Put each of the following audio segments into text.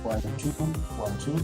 1 2 1 2.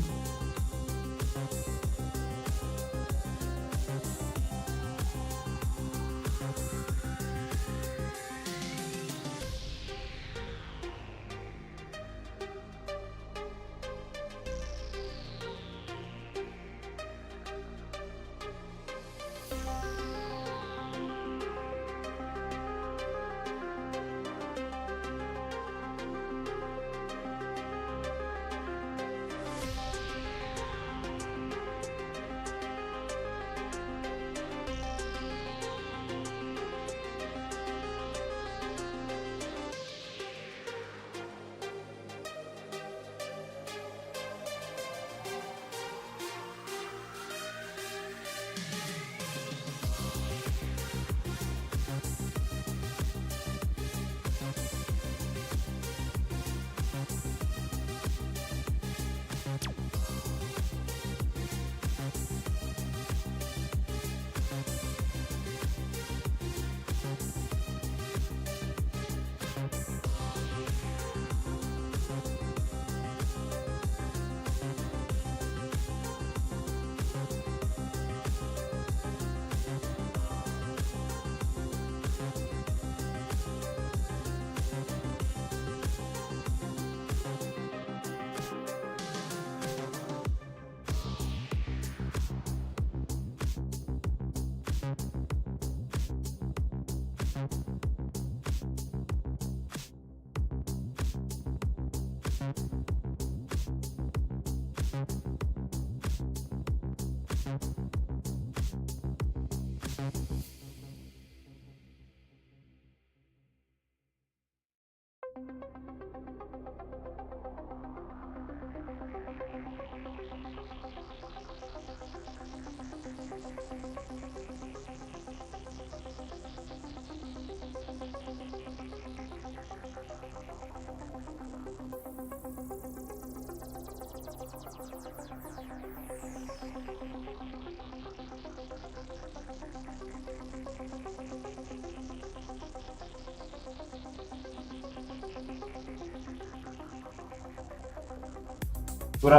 Good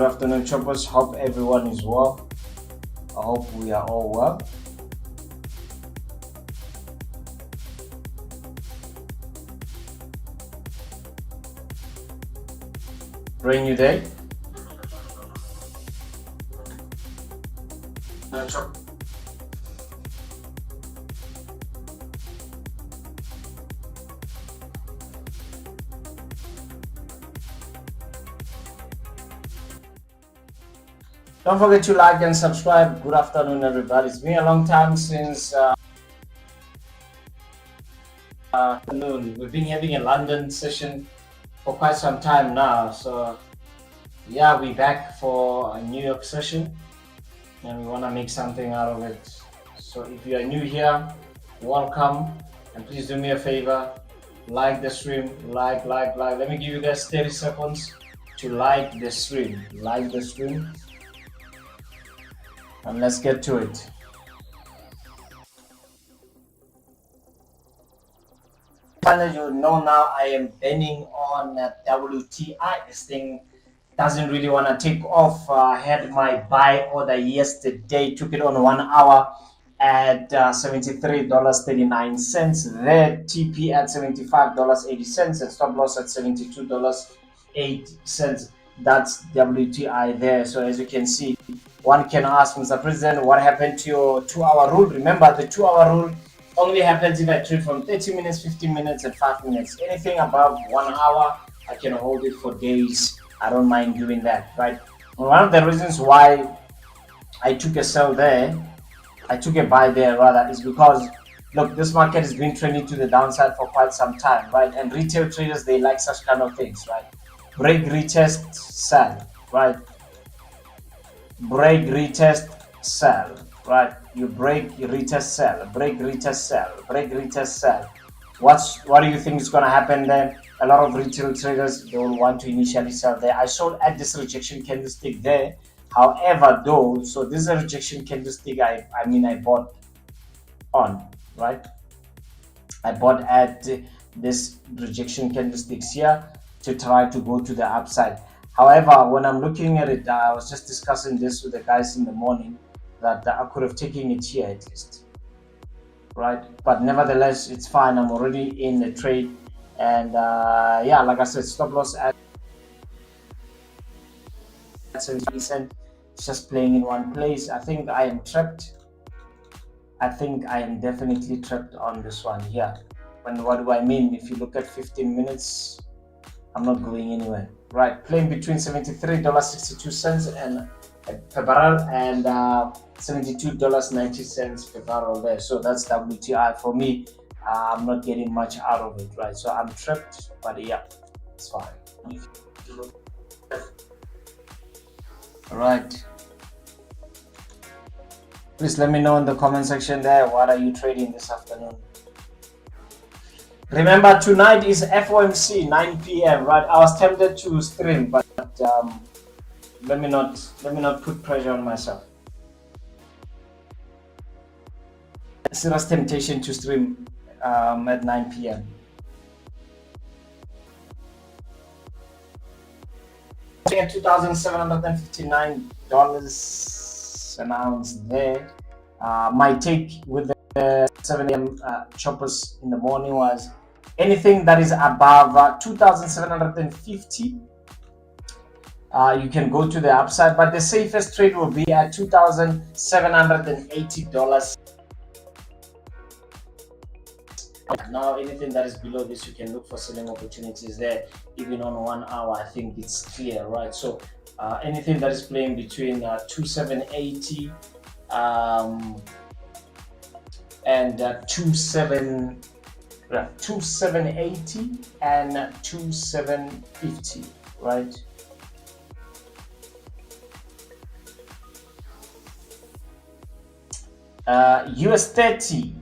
afternoon, choppers. Hope everyone is well. I hope we are all well. Brand new day. Don't forget to like and subscribe. Good afternoon, everybody. It's been a long time since we've been having a London session for quite some time now. So yeah, we're back for a New York session and we want to make something out of it. So if you are new here, welcome, and please do me a favor, like the stream, like. Let me give you guys 30 seconds to like the stream. Like the stream. And let's get to it. As you know now, I am betting on WTI. This thing doesn't really want to take off. I had my buy order yesterday, took it on 1 hour at $73.39. There, TP at $75.80 and stop loss at $72.08. That's WTI there. So as you can see, one can ask, Mr. President, what happened to your 2-hour rule? Remember, the 2-hour rule only happens if I trade from 30 minutes, 15 minutes, and 5 minutes. Anything above 1 hour, I can hold it for days. I don't mind doing that, right? One of the reasons why I took a sell there, I took a buy there rather, is because, look, this market has been trending to the downside for quite some time, right? And retail traders, they like such kind of things, right? Break, retest, sell, right? Break, retest, sell, right? You break, you retest, sell, break, retest, sell, break, retest, sell. What do you think is going to happen then? A lot of retail traders, they will want to initially sell there. I sold at this rejection candlestick there. However, though, so this is a rejection candlestick I bought on, right? I bought at this rejection candlesticks here to try to go to the upside. However, when I'm looking at it, I was just discussing this with the guys in the morning that I could have taken it here at least, right? But nevertheless, it's fine. I'm already in the trade, and yeah, like I said, stop loss at 70%. It's just playing in one place. I think I am trapped. I think I am definitely trapped on this one here. And what do I mean? If you look at 15 minutes, I'm not going anywhere. Right, playing between $73.62 and per barrel and $72.90 per barrel there. So that's WTI for me. I'm not getting much out of it, right? So I'm trapped, but yeah, it's fine. All right. Please let me know in the comment section there, what are you trading this afternoon? Remember, tonight is FOMC 9 p.m. right? I was tempted to stream, but let me not put pressure on myself. Serious temptation to stream at 9 p.m. At $2,759 an ounce there. My take with the 7 a.m. choppers in the morning was anything that is above 2,750. You can go to the upside, but the safest trade will be at $2,780. Now, anything that is below this, you can look for selling opportunities there. Even on 1 hour, I think it's clear, right? So anything that is playing between 2,780 and 2,780 and 2,750, right? US30.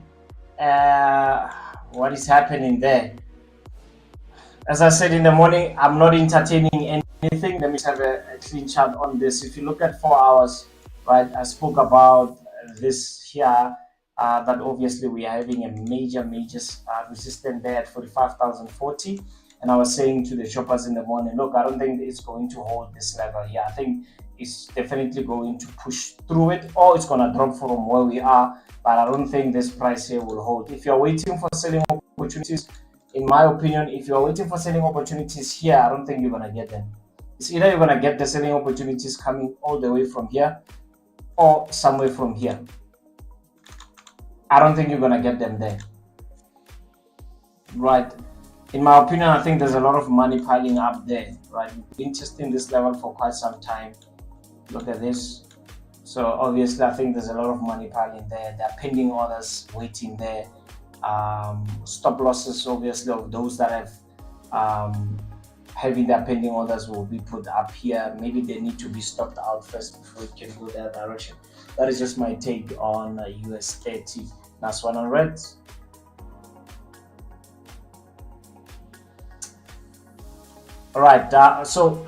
What is happening there? As I said in the morning, I'm not entertaining anything. Let me have a clean chart on this. If you look at 4 hours, right, I spoke about this here, that obviously we are having a major resistance there at 45,040. And I was saying to the shoppers in the morning, look, I don't think it's going to hold this level here. I think it's definitely going to push through it, or it's going to drop from where we are. But I don't think this price here will hold. If you're waiting for selling opportunities, in my opinion, if you're waiting for selling opportunities here, I don't think you're going to get them. It's either you're going to get the selling opportunities coming all the way from here or somewhere from here. I don't think you're going to get them there. Right. In my opinion, I think there's a lot of money piling up there. Right. We've been testing this level for quite some time. Look at this. So obviously, I think there's a lot of money piling there. There are pending orders waiting there. Stop losses, obviously, of those that have having their pending orders will be put up here. Maybe they need to be stopped out first before it can go that direction. That is just my take on US30. Last one on red. All right. So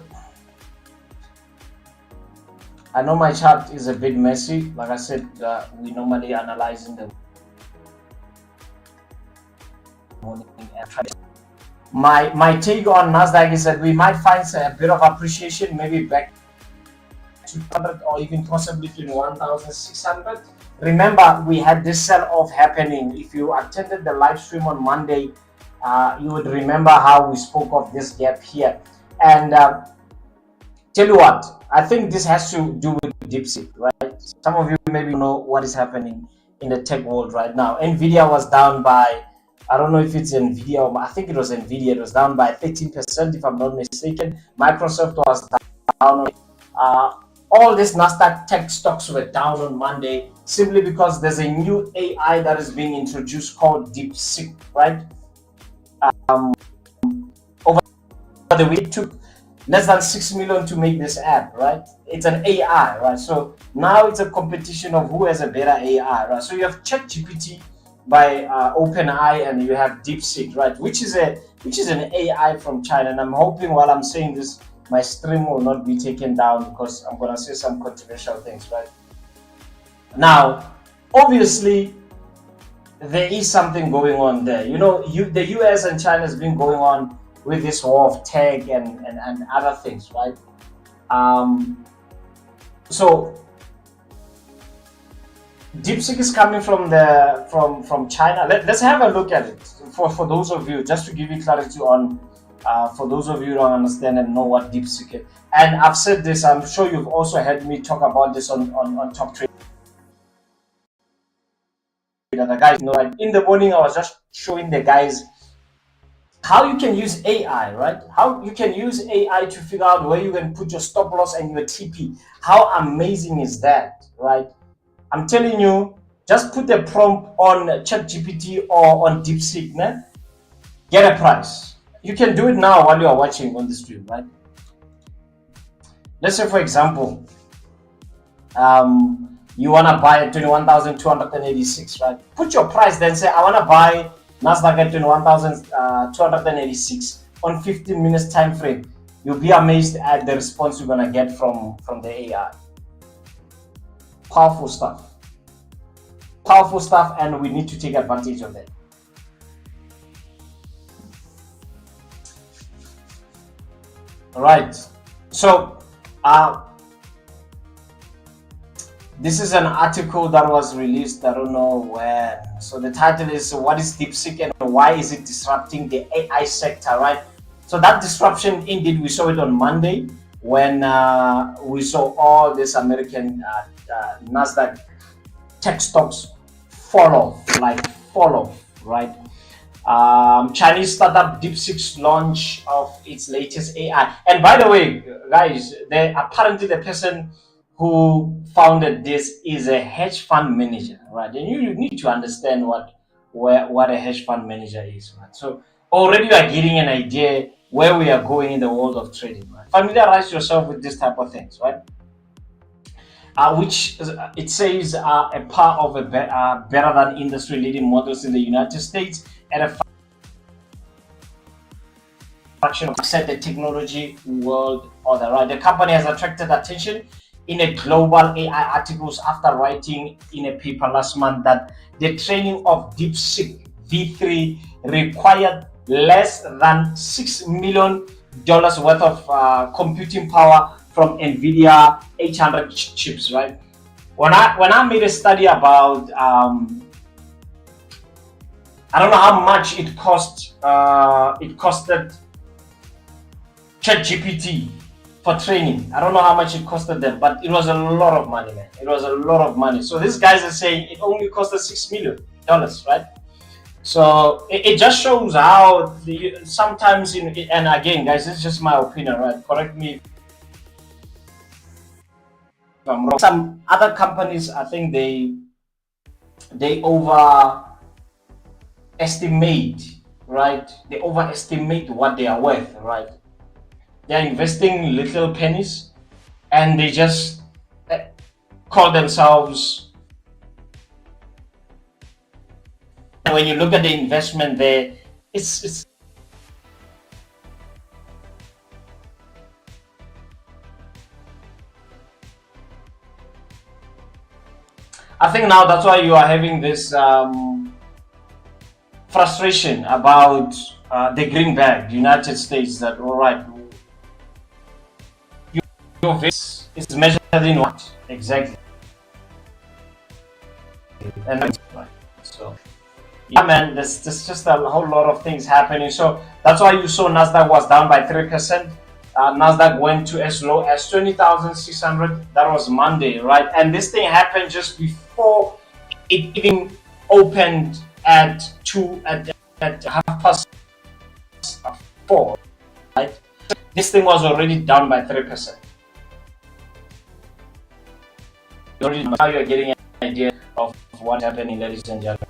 I know my chart is a bit messy. Like I said, we normally analyze in the morning. My take on NASDAQ is that we might find a bit of appreciation, maybe back to 200 or even possibly to 1,600. Remember, we had this sell-off happening. If you attended the live stream on Monday, you would remember how we spoke of this gap here. And tell you what, I think this has to do with DeepSeek, right? Some of you maybe know what is happening in the tech world right now. Nvidia was down by, I don't know if it's Nvidia or I think it was Nvidia. It was down by 13%, if I'm not mistaken. Microsoft was down. All these NASDAQ tech stocks were down on Monday simply because there's a new AI that is being introduced called DeepSeek, right? Over the week, it took less than 6 million to make this app, right? It's an AI, right? So now it's a competition of who has a better AI, right? So you have ChatGPT by OpenAI, and you have DeepSeek, right? Which is an AI from China. And I'm hoping while I'm saying this, my stream will not be taken down because I'm gonna say some controversial things, right? Now, obviously, there is something going on there. You know, the US and China has been going on with this war of tech and other things, right? So DeepSeek is coming from from China. Let's have a look at it for those of you, just to give you clarity on for those of you who don't understand and know what DeepSeek is. And I've said this, I'm sure you've also heard me talk about this on Top Trade. The guys know, like in the morning I was just showing the guys how you can use AI, right? How you can use AI to figure out where you can put your stop loss and your TP. How amazing is that, right? I'm telling you, just put the prompt on ChatGPT or on DeepSeek, man. Get a price. You can do it now while you are watching on the stream, right? Let's say, for example, you want to buy at 21,286, right? Put your price, then say, I want to buy NASDAQ at 21,286 on 15 minutes time frame. You'll be amazed at the response you're going to get from the AI. Powerful stuff. Powerful stuff, and we need to take advantage of that. All right. So, this is an article that was released, I don't know when. So the title is, what is DeepSeek and why is it disrupting the AI sector, right? So that disruption, indeed, we saw it on Monday when we saw all this American NASDAQ tech stocks fall off, right? Chinese startup DeepSeek's launch of its latest AI. And by the way, guys, apparently the person who founded this is a hedge fund manager, right? And you need to understand what a hedge fund manager is, right? So already you are getting an idea where we are going in the world of trading, right? Familiarize yourself with this type of things, right? Which it says a part of a better than industry leading models in the United States at a fraction of set the technology world order, right? The company has attracted attention in a global AI articles after writing in a paper last month that the training of DeepSeek V3 required less than $6 million worth of computing power from NVIDIA 800 chips, right? When I made a study about I don't know how much it cost. It costed ChatGPT for training. I don't know how much it costed them, but it was a lot of money, man. It was a lot of money. So these guys are saying it only costed $6 million, right? So it just shows how sometimes, and again, guys, it's just my opinion, right? Correct me if I'm wrong. Some other companies, I think they overestimate, right? They overestimate what they are worth, right? They're investing little pennies, and they just call themselves. When you look at the investment there, it's I think now that's why you are having this frustration about the greenback, the United States. That all right, your is measured in what exactly? And right. So yeah, man, there's just a whole lot of things happening. So that's why you saw NASDAQ was down by 3%. NASDAQ went to as low as 20,600. That was Monday, right? And this thing happened just before it even opened at 4:30, right? This thing was already down by 3%. Now you're getting an idea of what's happening, ladies and gentlemen.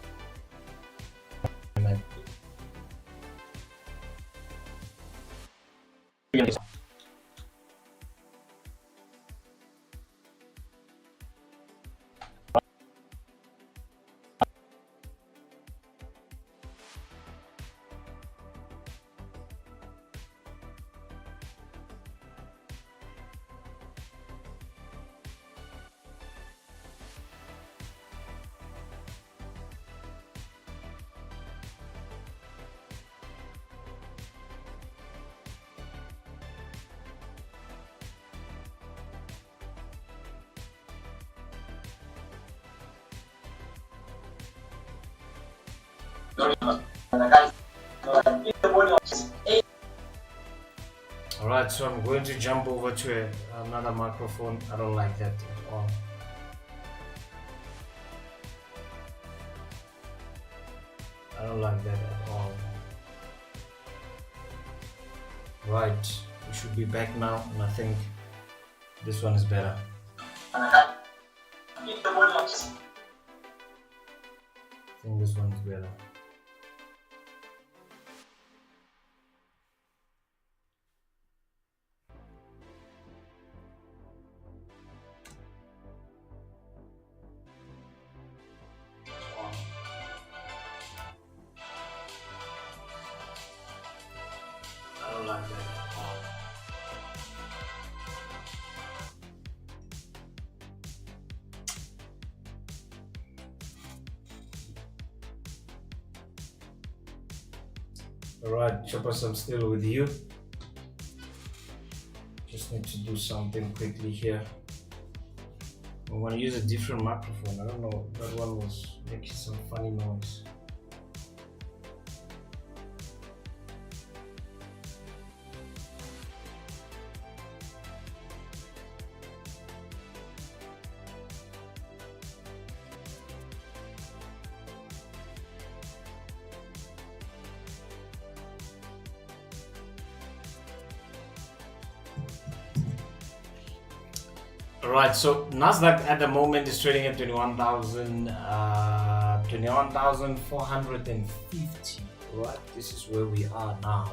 Alright, so I'm going to jump over to another microphone. I don't like that at all. I don't like that at all. Right, we should be back now, and I think this one is better. I think this one is better. I don't like that at all. Alright, Choppers, I'm still with you. Just need to do something quickly here. I'm going to use a different microphone. I don't know, that one was making some funny noise. Alright, so NASDAQ at the moment is trading at 21,450. Right, this is where we are now.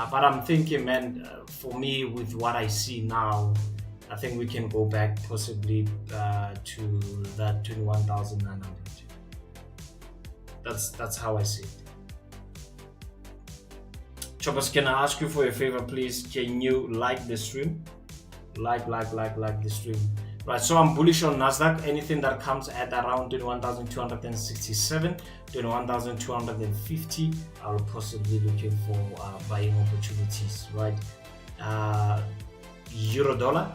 But I'm thinking, man, for me, with what I see now, I think we can go back possibly to that 21,900. That's how I see it. Choppers, can I ask you for a favor, please? Can you like the stream? Like the stream. Right, so I'm bullish on NASDAQ. Anything that comes at around 21,267, 21,250, I'll possibly looking for buying opportunities. Right, euro dollar.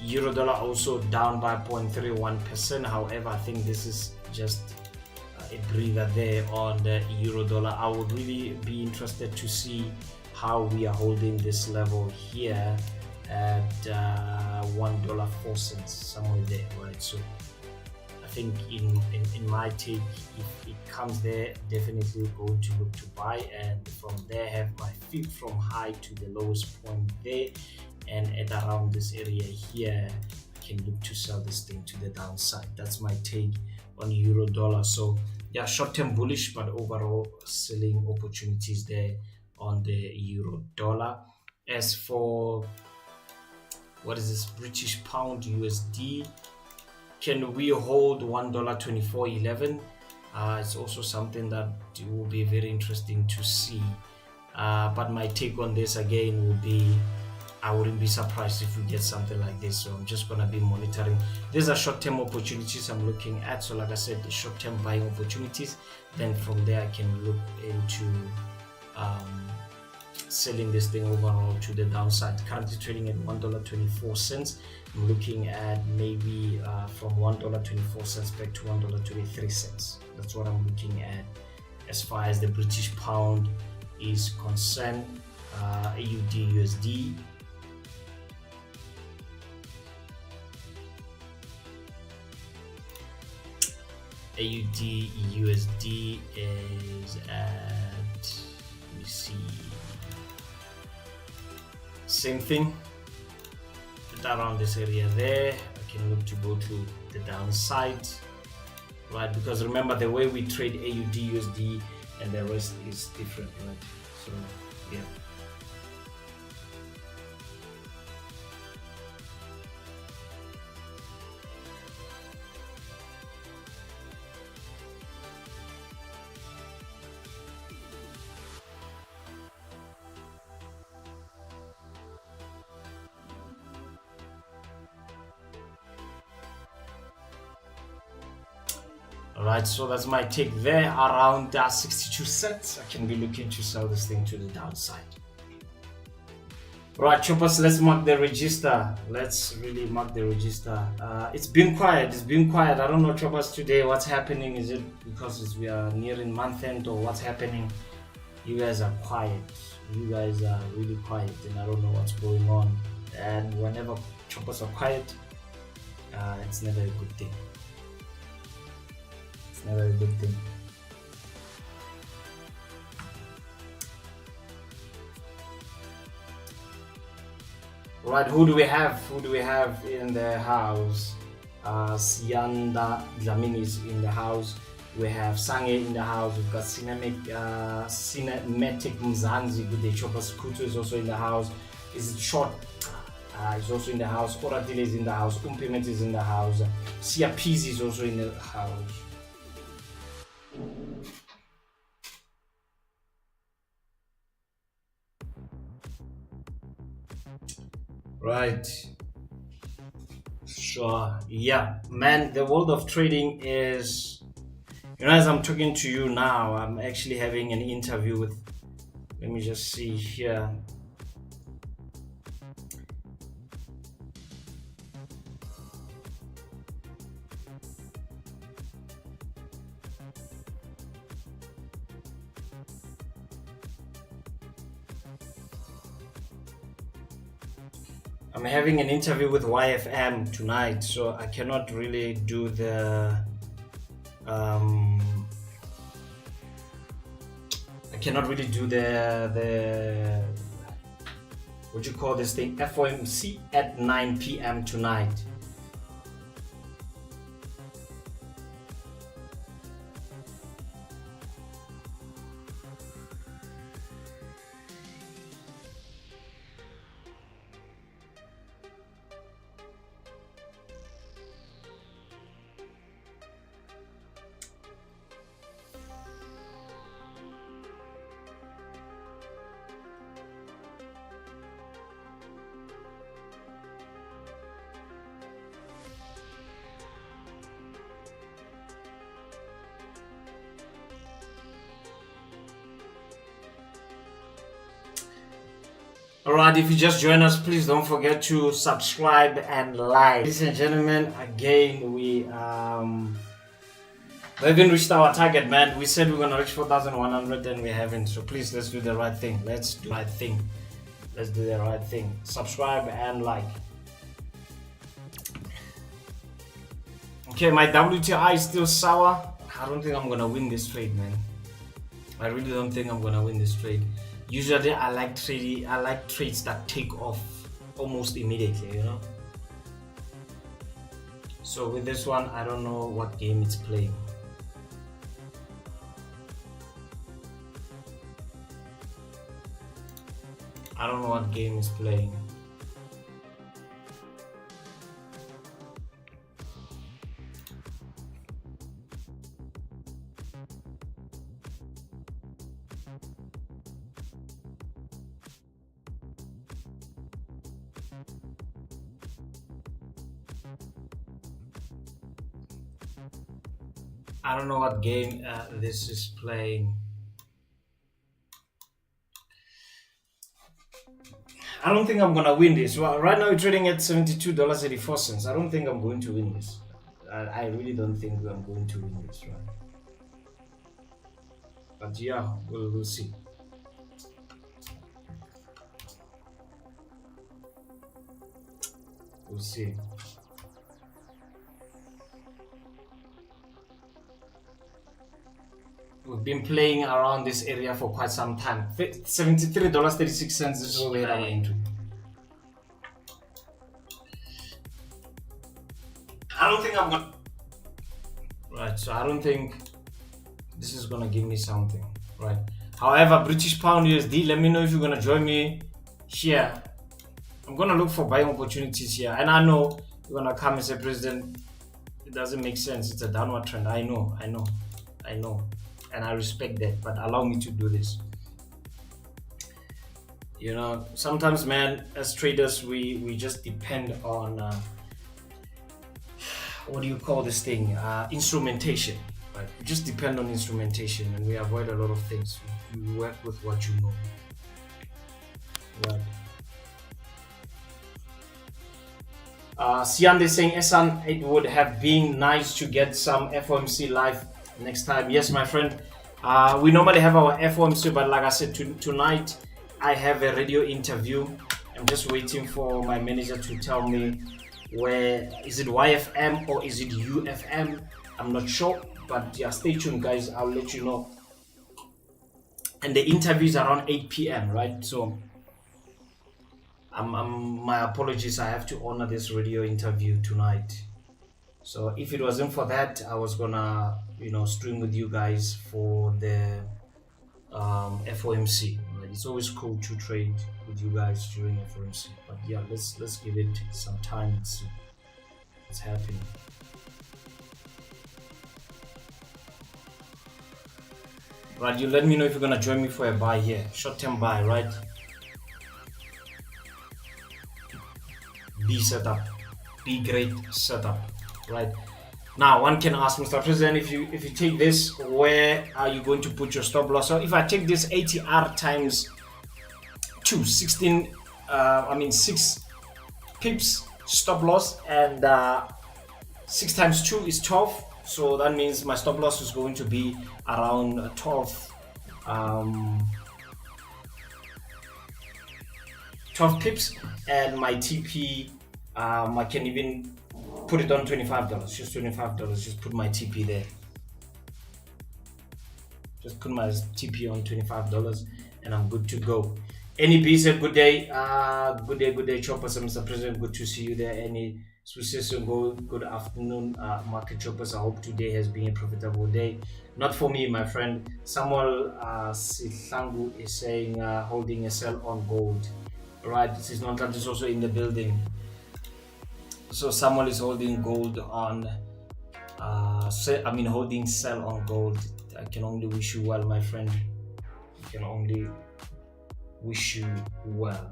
Euro dollar also down by 0.31%. However, I think this is just a breather there on the euro dollar. I would really be interested to see how we are holding this level here at $1.04, somewhere there, right? So I think in my take, if it comes there, definitely going to look to buy, and from there have my feet from high to the lowest point there, and at around this area here I can look to sell this thing to the downside. That's my take on euro dollar. So yeah, short-term bullish, but overall selling opportunities there on the euro dollar. As for what is this, British pound USD, can we hold $1.2411? It's also something that will be very interesting to see, but my take on this again will be, I wouldn't be surprised if we get something like this. So I'm just gonna be monitoring. These are short-term opportunities I'm looking at. So like I said, the short-term buying opportunities. Then from there I can look into selling this thing overall to the downside. Currently trading at $1.24. I'm looking at maybe from $1.24 back to $1.23. That's what I'm looking at as far as the British pound is concerned. AUD USD. AUD USD is at, let me see, same thing, around this area there. I can look to go to the downside, right? Because remember, the way we trade AUD USD and the rest is different, right? So yeah. Alright, so that's my take there, around 62 cents. I can be looking to sell this thing to the downside. Right, choppers, let's mark the register. Let's really mark the register. It's been quiet. It's been quiet. I don't know, choppers, today. What's happening? Is it because we are nearing month end, or what's happening? You guys are quiet. You guys are really quiet, and I don't know what's going on. And whenever choppers are quiet, it's never a good thing. It's never a good thing. Right, who do we have? Who do we have in the house? Sianda Dlamini is in the house. We have Sange in the house. We've got Cinematic Mzanzi with the choppers. Kutu is also in the house. Is it short? Is also in the house. Oradile is in the house. Umpimet is in the house. Siapizi is also in the house. Right. Sure. Yeah, man, the world of trading is, as I'm talking to you now, I'm actually having an interview with, let me just see here. I'm having an interview with YFM tonight, so I cannot really do the what do you call this thing, FOMC at 9 p.m. tonight. Alright, if you just join us, please don't forget to subscribe and like. Ladies and gentlemen, again, we haven't reached our target, man. We said we're gonna reach 4,100 and we haven't. So please, let's do the right thing. Let's do the right thing. Let's do the right thing. Subscribe and like. Okay, my WTI is still sour. I don't think I'm gonna win this trade, man. I really don't think I'm gonna win this trade. Usually I like trades that take off almost immediately, So with this one, I don't know what game it's playing. I don't know what game it's playing. I don't know what game this is playing. I don't think I'm gonna win this. Well, right now we're trading at $72.84. I don't think I'm going to win this. I really don't think I'm going to win this, right? But yeah, we'll see. We'll see. We've been playing around this area for quite some time. $73.36, this is where we had our entry. I don't think I'm gonna... Right, so I don't think this is gonna give me something, right? However, British Pound USD, let me know if you're gonna join me here. I'm gonna look for buying opportunities here. And I know you're gonna come and say, President, it doesn't make sense. It's a downward trend. I know. And I respect that, but allow me to do this. Sometimes, man, as traders, we just depend on what do you call this thing? Instrumentation, right? We just depend on instrumentation, and we avoid a lot of things. We work with what you know, right? Siande saying, Esan, it would have been nice to get some FOMC live next time. Yes, my friend. We normally have our FOMC, but like I said, tonight I have a radio interview. I'm just waiting for my manager to tell me where is it YFM or is it UFM. I'm not sure, but yeah, stay tuned, guys. I'll let you know. And the interview is around 8 p.m. right? So my apologies. I have to honor this radio interview tonight. So if it wasn't for that, I was gonna, stream with you guys for the FOMC. Right? It's always cool to trade with you guys during FOMC. But yeah, let's give it some time and see what's happening. Right, you let me know if you're gonna join me for a buy here, short-term buy, right? B setup, B grade setup, right? Now one can ask, Mr. President, if you take this, where are you going to put your stop loss? So if I take this ATR times 2, 16, 6 pips stop loss, and 6 times 2 is 12. So that means my stop loss is going to be around 12 pips, and my TP, I can even put it on $25, just $25. Just put my TP there. Just put my TP on $25, and I'm good to go. NEB said good day, good day, choppers, Mr. President. Good to see you there. Any good afternoon, market choppers. I hope today has been a profitable day. Not for me, my friend. Samuel Sithangu is saying holding a sell on gold. Right, this is not that is also in the building. So Samuel is holding gold on. Holding sell on gold. I can only wish you well, my friend. I can only wish you well.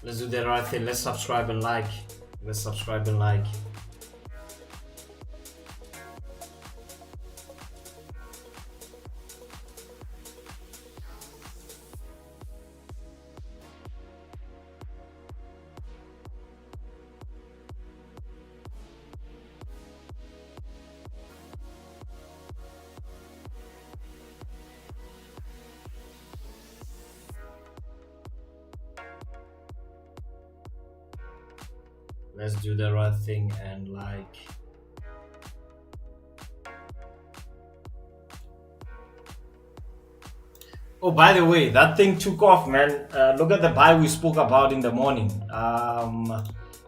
Let's do the right thing. Let's subscribe and like. Let's subscribe and like. Let's do the right thing and like. Oh, by the way, that thing took off, man. Look at the buy we spoke about in the morning.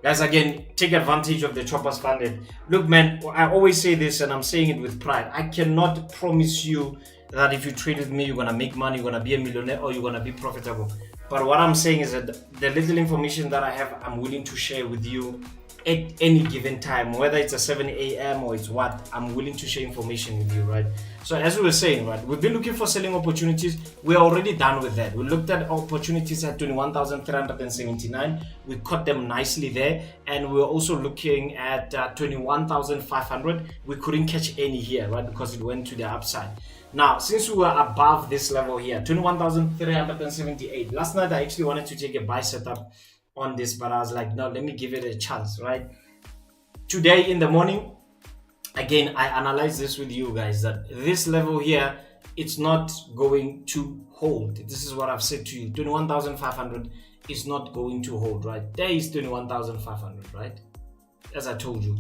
Guys, again, take advantage of the choppers funded. Look, man, I always say this, and I'm saying it with pride. I cannot promise you that if you trade with me, you're gonna make money, you're gonna be a millionaire, or you're gonna be profitable. But what I'm saying is that the little information that I have, I'm willing to share with you at any given time, whether it's a 7 a.m. or it's what, I'm willing to share information with you, right? So as we were saying, right, we've been looking for selling opportunities. We're already done with that. We looked at opportunities at 21,379. We caught them nicely there. And we're also looking at 21,500. We couldn't catch any here, right, because it went to the upside. Now, since we were above this level here, 21,378, last night I actually wanted to take a buy setup on this, but I was like, no, let me give it a chance, right? Today in the morning, again, I analyzed this with you guys, that this level here, it's not going to hold. This is what I've said to you. 21,500 is not going to hold, right? There is 21,500, right? As I told you.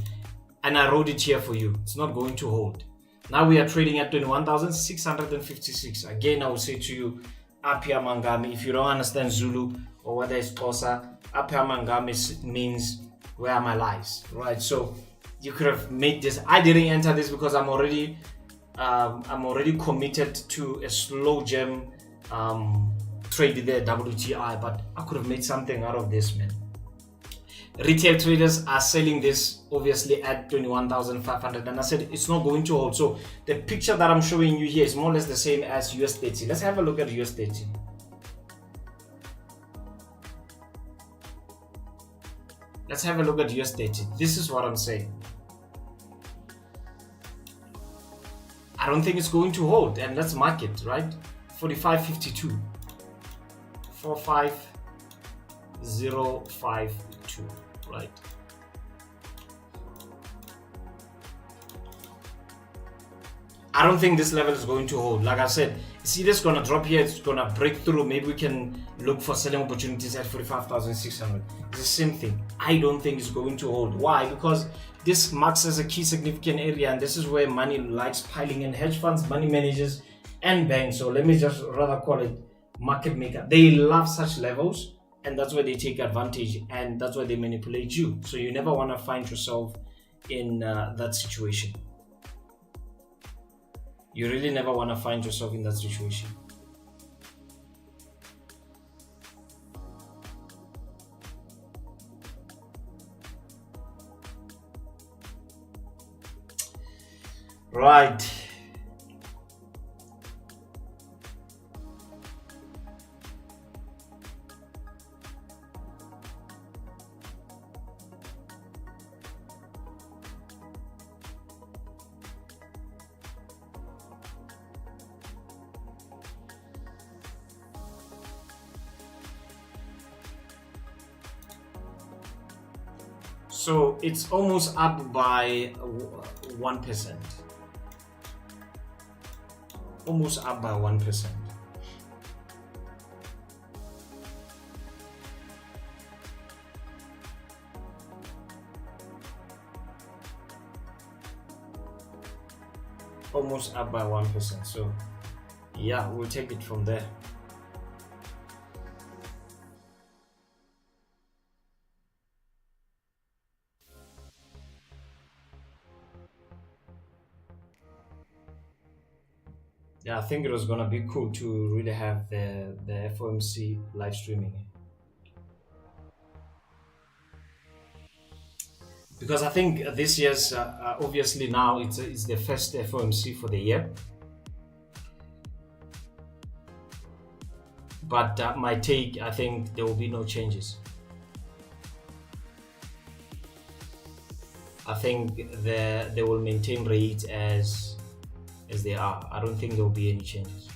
And I wrote it here for you. It's not going to hold. Now we are trading at 21,656. Again, I will say to you, Apia Mangami. If you don't understand Zulu or whether it's Xhosa, Apia Mangami means where are my lies, right? So you could have made this. I didn't enter this because I'm already committed to a slow gem trade there, WTI. But I could have made something out of this, man. Retail traders are selling this obviously at 21,500, and I said it's not going to hold. So the picture that I'm showing you here is more or less the same as US30. Let's have a look at US30. Let's have a look at US30. This is what I'm saying. I don't think it's going to hold, and let's mark it, right? 45.52. 45052, right? I don't think this level is going to hold. Like I said, it's either going to drop here, it's going to break through. Maybe we can look for selling opportunities at 45,600. It's the same thing. I don't think it's going to hold. Why? Because this marks as a key significant area, and this is where money likes piling in. Hedge funds, money managers, and banks. So let me just rather call it market maker. They love such levels, and that's where they take advantage, and that's why they manipulate you. So you never want to find yourself in that situation. You really never want to find yourself in that situation. Right. So it's almost up by 1%. Almost up by 1%. Almost up by 1%. So yeah, we'll take it from there. Yeah, I think it was gonna be cool to really have the FOMC live streaming, because I think this year's obviously now it's the first FOMC for the year. But my take, I think there will be no changes. I think they will maintain rates as they are. I don't think there will be any changes.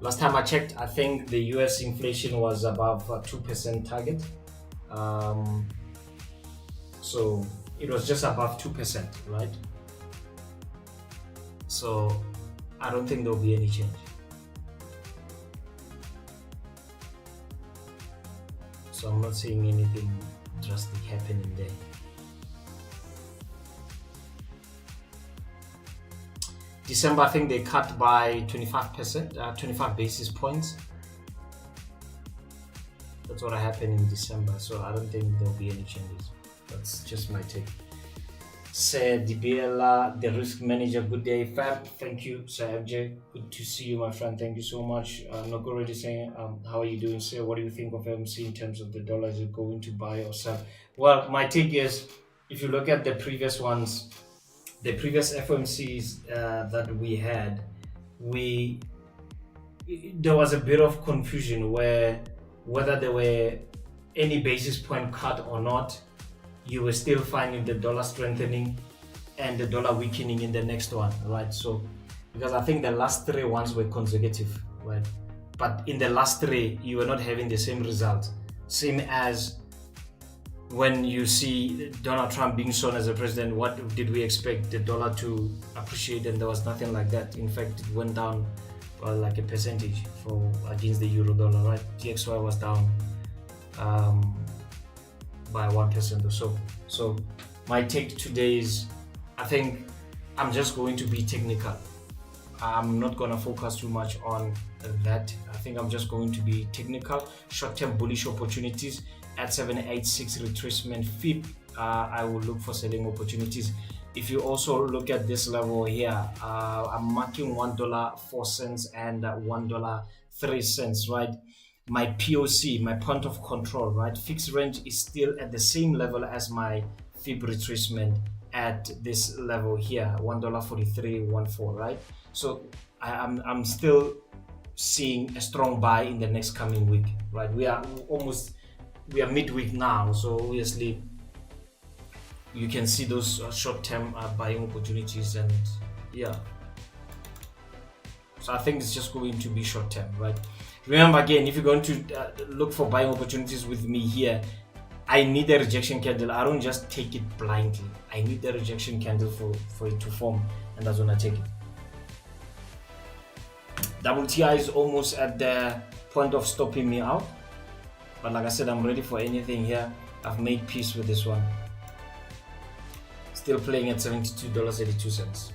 Last time I checked, I think the US inflation was above 2% target. So it was just above 2%, right? So I don't think there will be any change. So I'm not seeing anything drastic happening there. December, I think they cut by 25%, 25 basis points. That's what happened in December. So I don't think there'll be any changes. That's just my take. Sir Dibiela, the risk manager, good day, Fab. Thank you, Sir FJ. Good to see you, my friend. Thank you so much. Not already saying, how are you doing, sir? What do you think of MC in terms of the dollar? Is it going to buy or sell? Well, my take is, if you look at the previous ones, the previous FOMCs that we had, there was a bit of confusion whether there were any basis point cut or not. You were still finding the dollar strengthening and the dollar weakening in the next one, right? So, because I think the last three ones were consecutive, right? But in the last three, you were not having the same result. Same as when you see Donald Trump being shown as a president, what did we expect? The dollar to appreciate, and there was nothing like that. In fact, it went down by like a percentage against the euro dollar, right? DXY was down by 1% or so. So my take today is, I think I'm just going to be technical. I'm not going to focus too much on that. I think I'm just going to be technical. Short-term bullish opportunities at 786 retracement FIP. I will look for selling opportunities. If you also look at this level here, I'm marking $1.04 and $1.03, right? my POC, my point of control, right? Fixed range is still at the same level as my fib retracement at this level here, $1.4314, right? So I'm still seeing a strong buy in the next coming week, right? We are midweek now, so obviously you can see those short-term buying opportunities, and yeah, so I think it's just going to be short-term, right? Remember, again, if you're going to look for buying opportunities with me here, I need a rejection candle. I don't just take it blindly. I need the rejection candle for it to form, and that's when I take it. WTI is almost at the point of stopping me out, but like I said, I'm ready for anything here. I've made peace with this one. Still playing at $72.82.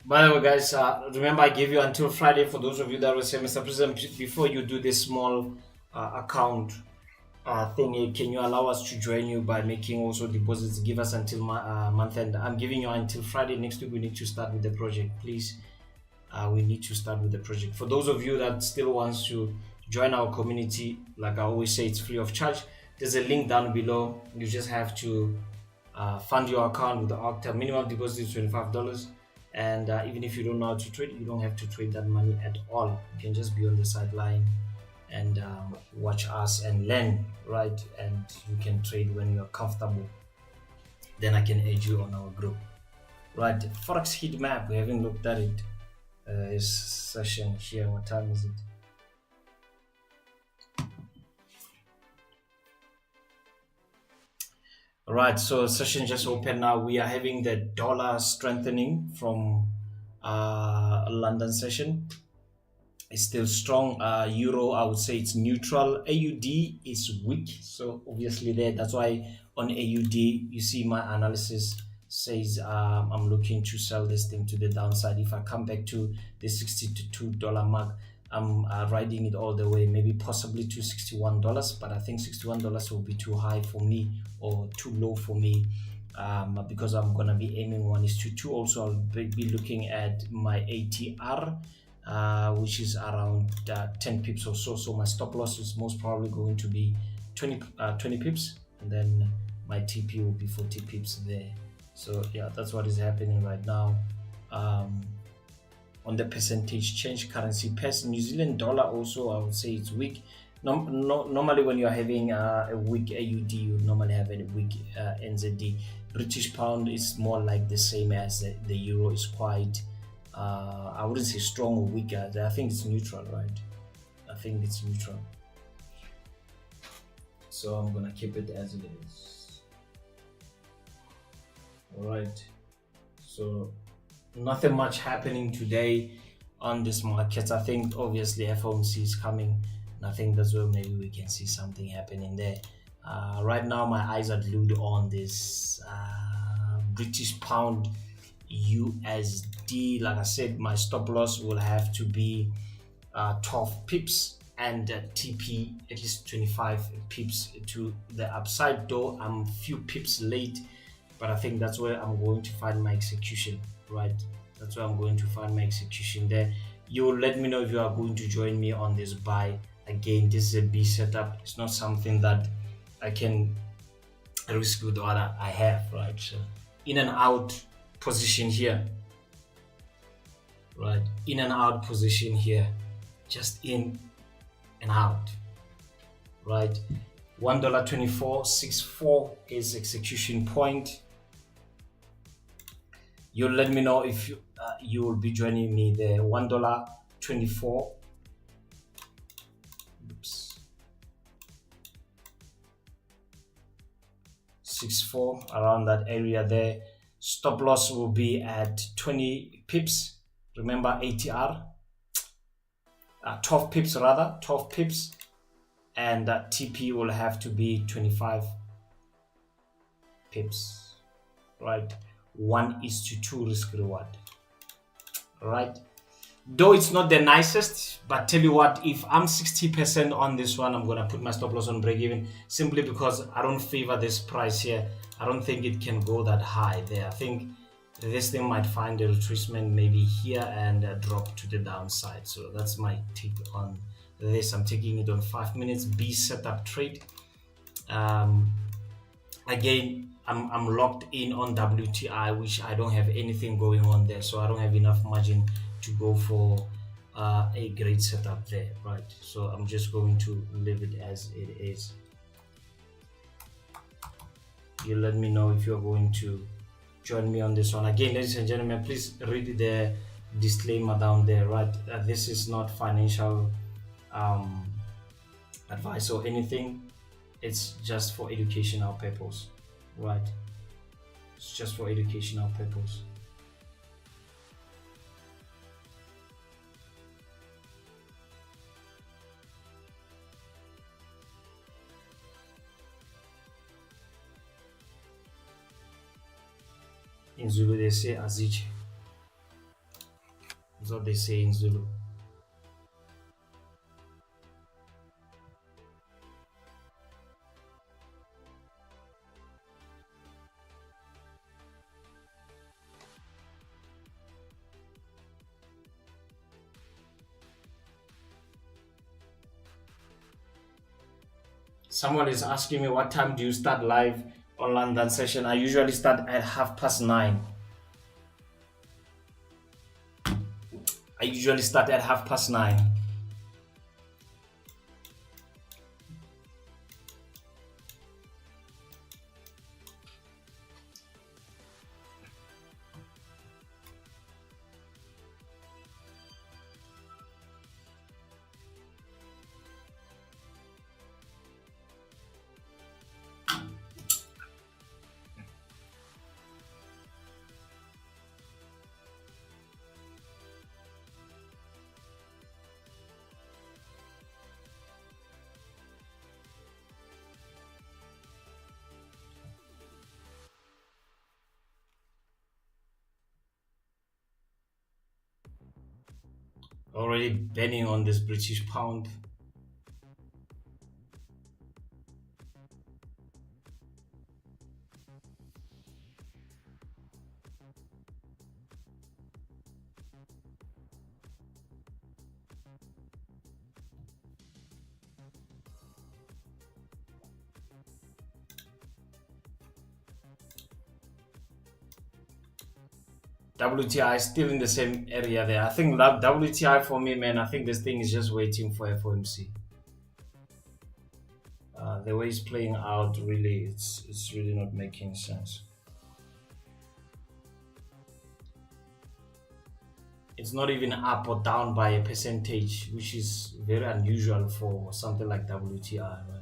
By the way, guys, remember I gave you until Friday for those of you that will say, Mr. President, before you do this small account thing, can you allow us to join you by making also deposits? Give us until month end. I'm giving you until Friday. Next week we need to start with the project, please. We need to start with the project. For those of you that still wants to join our community, like I always say, it's free of charge. There's a link down below. You just have to fund your account with the Octa. Minimum deposit is $25. And even if you don't know how to trade, you don't have to trade that money at all. You can just be on the sideline and watch us and learn, right? And you can trade when you're comfortable. Then I can add you on our group, right? Forex heat map, we haven't looked at it. This session here, what time is it? Right, so session just opened now. We are having the dollar strengthening from London session. It's still strong. Euro, I would say it's neutral. AUD is weak, so obviously that's why on AUD you see my analysis says I'm looking to sell this thing to the downside. If I come back to the $62 mark, I'm riding it all the way, maybe possibly to $61, but I think $61 will be too high for me or too low for me, because I'm gonna be aiming 1:2. Also, I'll be looking at my ATR, which is around 10 pips or so. So my stop loss is most probably going to be 20 pips, and then my TP will be 40 pips there. So yeah, that's what is happening right now. On the percentage change currency pairs, New Zealand dollar also, I would say it's weak. Normally when you're having a weak AUD, you normally have a weak NZD. British pound is more like the same as the euro. Is quite I wouldn't say strong or weak. I think it's neutral, right? I think it's neutral, so I'm gonna keep it as it is. All right, so nothing much happening today on this market. I think obviously FOMC is coming, and I think that's where maybe we can see something happening there. Right now my eyes are glued on this British pound USD. Like I said, my stop loss will have to be 12 pips and TP at least 25 pips to the upside. Though I'm a few pips late, but I think that's where I'm going to find my execution, right? That's where I'm going to find my execution there. You will let me know if you are going to join me on this buy. Again, this is a B setup. It's not something that I can risk with what I have, right? So in and out position here, right? In and out position here, just in and out, right? $1.2464 is execution point. You'll let me know if you will be joining me there. $1.24 64, around that area there. Stop loss will be at 20 pips. Remember ATR, 12 pips rather, 12 pips, and TP will have to be 25 pips, right? 1:2 risk reward, right? Though it's not the nicest, but tell you what, if I'm 60% on this one, I'm gonna put my stop loss on break even, simply because I don't favor this price here. I don't think it can go that high there. I think this thing might find a retracement maybe here and drop to the downside. So that's my take on this. I'm taking it on 5 minutes B setup trade. Again, I'm locked in on WTI, which I don't have anything going on there, so I don't have enough margin to go for a great setup there, right? So I'm just going to leave it as it is. You let me know if you're going to join me on this one. Again, ladies and gentlemen, please read the disclaimer down there, right? This is not financial advice or anything. It's just for educational purpose, right? It's just for educational purpose. In Zulu they say aziche. That's what they say in Zulu. Someone is asking me what time do you start live on London session. I usually start at 9:30. I usually start at 9:30. Already betting on this British pound. WTI is still in the same area there. I think that WTI for me, man, I think this thing is just waiting for FOMC. The way it's playing out, really, it's really not making sense. It's not even up or down by a percentage, which is very unusual for something like WTI, right?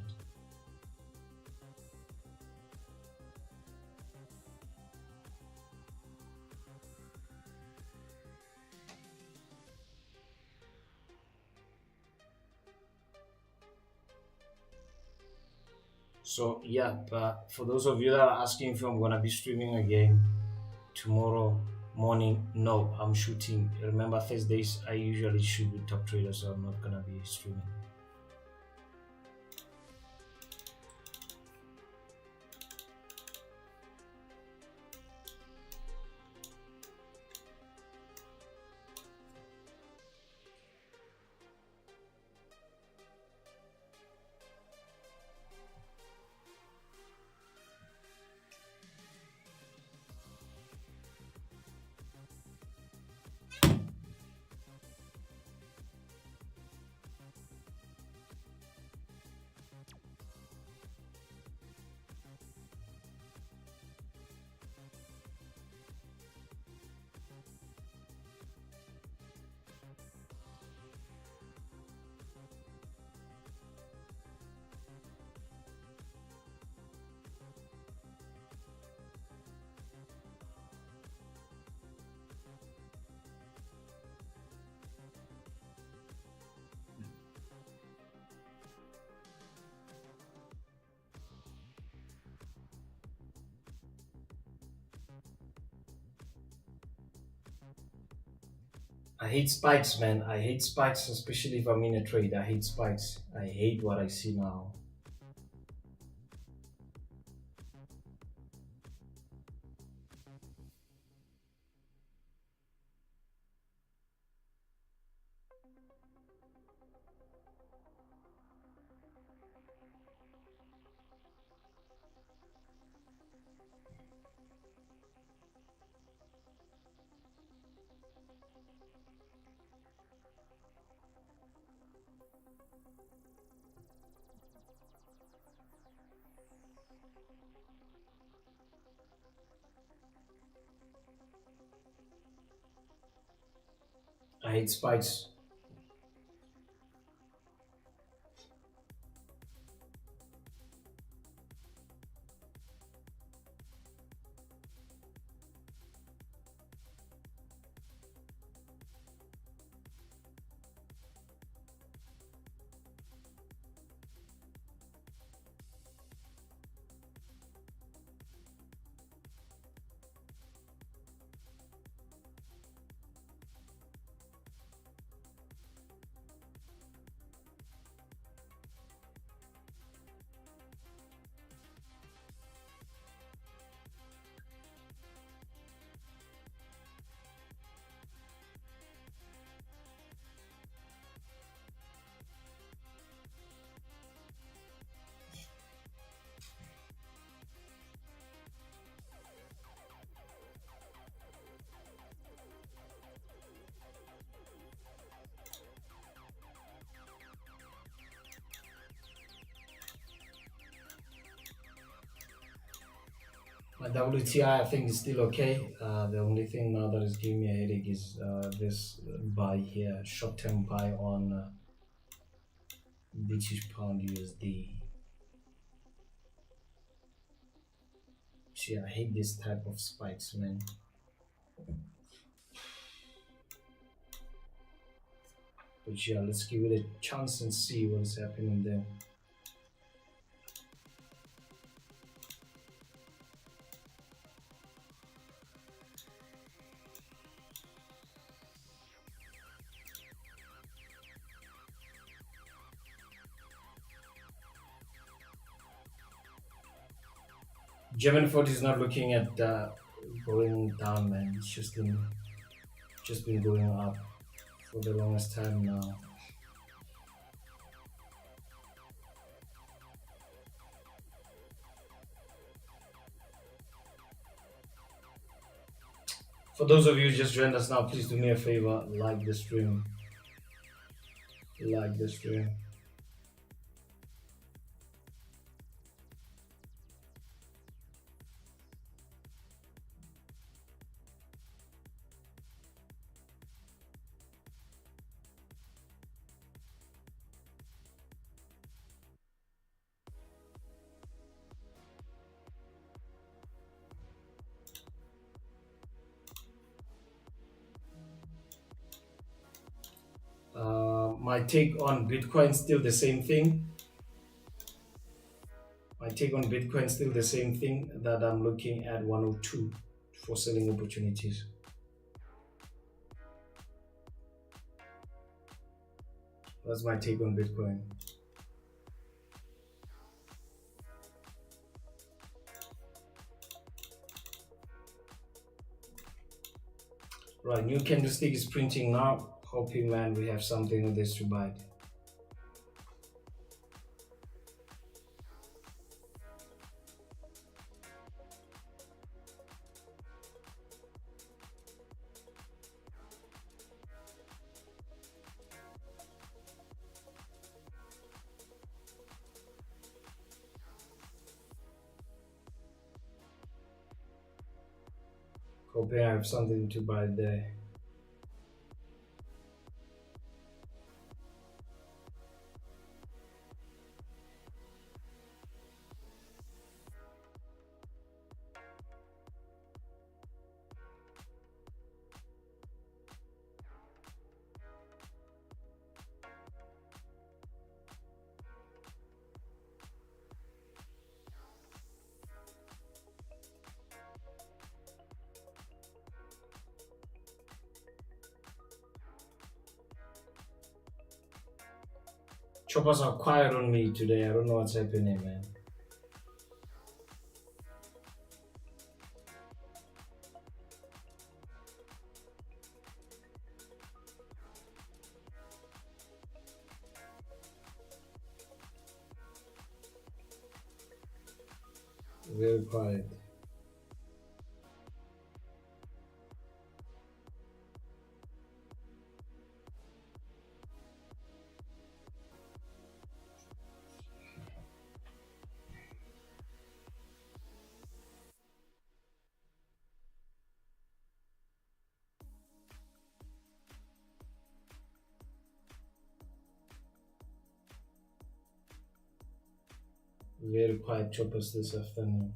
So yeah, but for those of you that are asking if I'm gonna be streaming again tomorrow morning, no, I'm shooting. Remember, Thursdays I usually shoot with Top Trader, so I'm not gonna be streaming. I hate spikes, man. I hate spikes, especially if I'm in a trade. I hate spikes. I hate what I see now. I hate spikes. My WTI, I think, is still okay. The only thing now that is giving me a headache is this buy here, short-term buy on British pound USD. See, I hate this type of spikes, man. But yeah, let's give it a chance and see what is happening there. German 40 is not looking at going down, man. It's just been going up for the longest time now. For those of you who just joined us now, please do me a favor, like the stream. Like the stream. My take on Bitcoin still the same thing. My take on Bitcoin still the same thing, that I'm looking at 102 for selling opportunities. That's my take on Bitcoin. Right, new candlestick is printing now. Hoping, man, we have something with this to buy. Hoping I have something to buy there. Choppers are quiet on me today. I don't know what's happening, man. Very quiet. Very quiet choppers this afternoon.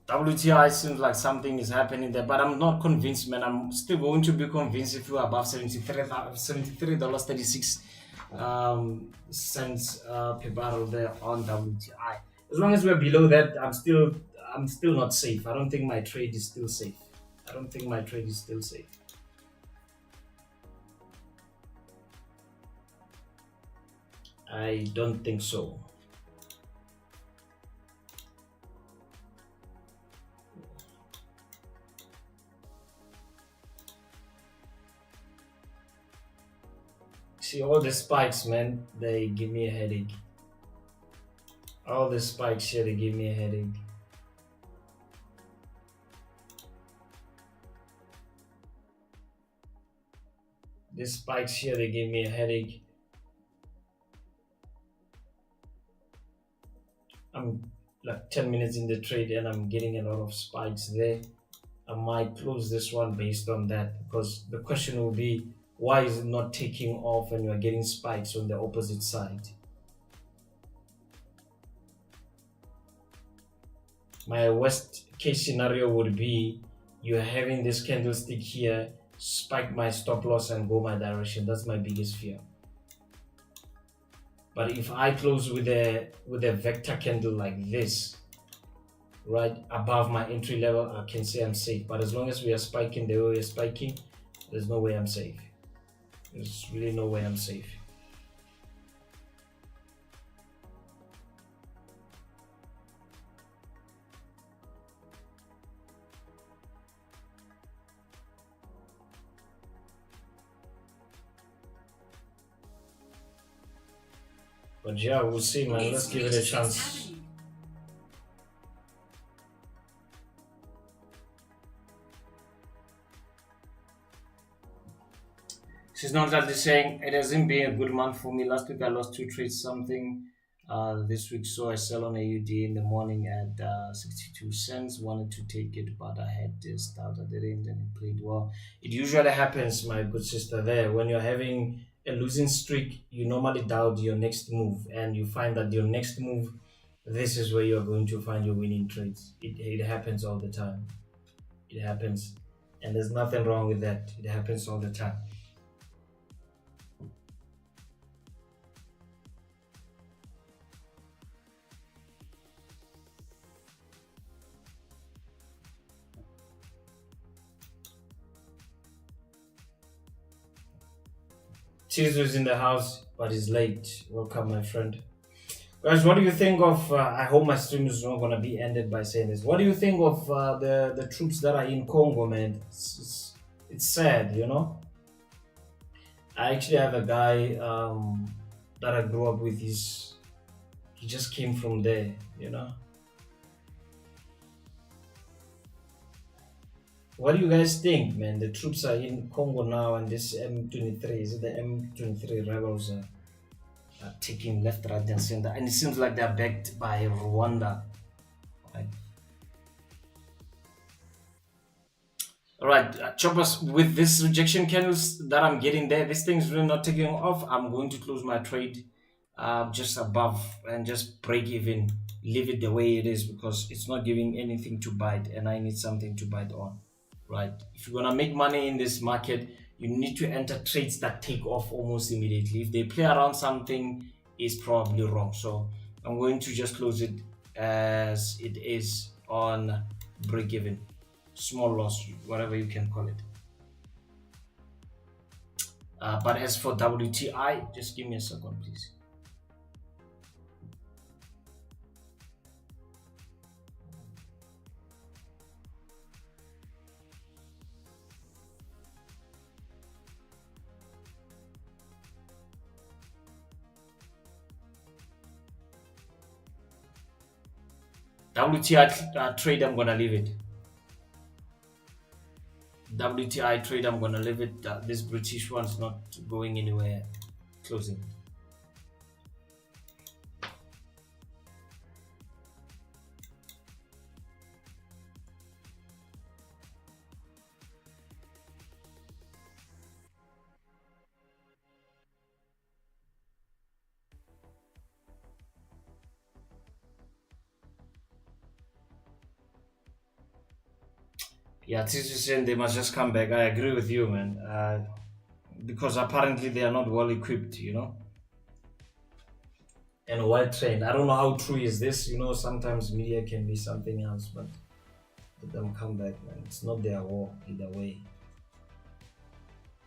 WTI seems like something is happening there, but I'm not convinced, man. I'm still going to be convinced if you're above $73.36 cents per barrel there on WTI. As long as we're below that, I'm still not safe. I don't think my trade is still safe. I don't think my trade is still safe. I don't think so. See, all the spikes, man, they give me a headache. All the spikes here, they give me a headache. The spikes here, they give me a headache. I'm like 10 minutes in the trade and I'm getting a lot of spikes there. I might close this one based on that, because the question will be, why is it not taking off when you are getting spikes on the opposite side? My worst case scenario would be you're having this candlestick here, spike my stop loss and go my direction. That's my biggest fear. But if I close with a vector candle like this, right above my entry level, I can say I'm safe. But as long as we are spiking the way we're spiking, there's no way I'm safe. There's really no way I'm safe. But yeah, we'll see, man. Let's give it a chance. She's not exactly saying it hasn't been a good month for me. Last week I lost 2 trades something. This week saw I sell on AUD in the morning at 62 cents. Wanted to take it, but I had this out at the end and it played well. It usually happens, my good sister, there. When you're having a losing streak, you normally doubt your next move, and you find that your next move, this is where you're going to find your winning trades. It happens all the time. It happens, and there's nothing wrong with that. It happens all the time. Tizo's in the house, but he's late. Welcome, my friend. Guys, what do you think of? I hope my stream is not gonna be ended by saying this. What do you think of the troops that are in Congo, man? It's sad, you know. I actually have a guy that I grew up with. He just came from there, you know. What do you guys think, man? The troops are in Congo now, and this M23, is it the M23 rebels are taking left, right, and center, and it seems like they're backed by Rwanda. Right? All right, choppers, with this rejection candles that I'm getting there, this thing's really not taking off. I'm going to close my trade just above and just break even, leave it the way it is, because it's not giving anything to bite and I need something to bite on. Right, if you're gonna make money in this market, you need to enter trades that take off almost immediately. If they play around something, it's probably wrong. So I'm going to just close it as it is on break even, small loss, whatever you can call it. But as for WTI, just give me a second, please. WTI trade, I'm gonna leave it. WTI trade, I'm gonna leave it. This British one's not going anywhere. Closing. Yeah, TCCN, they must just come back. I agree with you, man. Because apparently they are not well equipped, and well trained. I don't know how true is this. Sometimes media can be something else, but let them come back, man. It's not their war either way.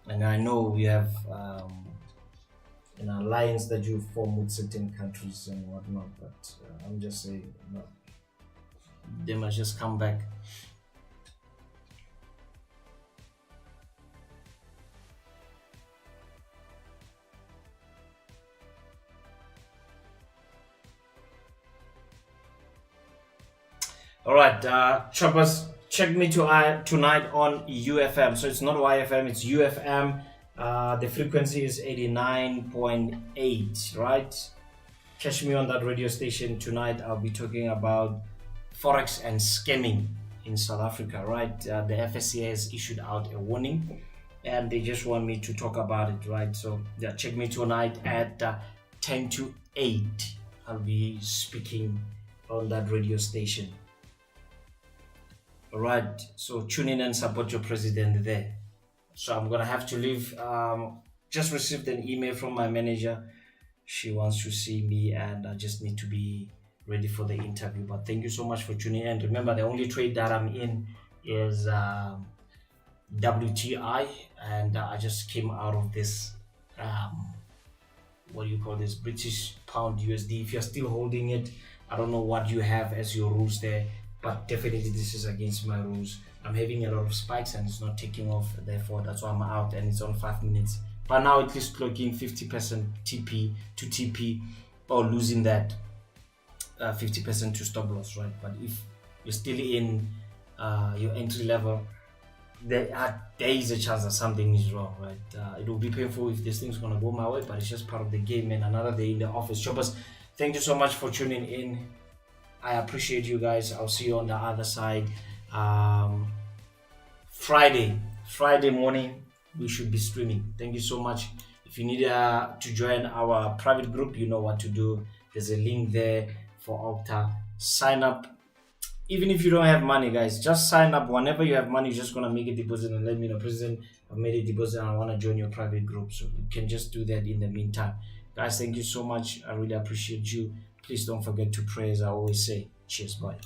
And I know we have an alliance that you form with certain countries and whatnot, but I'm just saying, no, they must just come back. All right, choppers, check me tonight on UFM. So it's not YFM, it's UFM. The frequency is 89.8, right? Catch me on that radio station tonight. I'll be talking about Forex and scamming in South Africa, right? The FSCA has issued out a warning and they just want me to talk about it, right? So yeah, check me tonight at 10 to 8. I'll be speaking on that radio station. All right, so tune in and support your president there. So I'm gonna have to leave. Just received an email from my manager. She wants to see me and I just need to be ready for the interview. But thank you so much for tuning in. Remember, the only trade that I'm in is WTI, and I just came out of this what do you call this, British pound USD. If you're still holding it, I don't know what you have as your rules there, but definitely this is against my rules. I'm having a lot of spikes and it's not taking off, therefore that's why I'm out, and it's on 5 minutes. But now at least clocking 50% TP to TP, or losing that 50% to stop loss, right? But if you're still in your entry level, there is a chance that something is wrong, right? It will be painful if this thing's gonna go my way, but it's just part of the game. And another day in the office. Choppers, thank you so much for tuning in. I appreciate you guys. I'll see you on the other side. Friday morning we should be streaming. Thank you so much. If you need to join our private group, you know what to do. There's a link there for Okta. Sign up. Even if you don't have money, guys, just sign up. Whenever you have money, you're just gonna make a deposit and let me know, President, I've made a deposit and I want to join your private group. So you can just do that in the meantime. Guys, thank you so much. I really appreciate you. Please don't forget to pray, as I always say. Cheers, bye.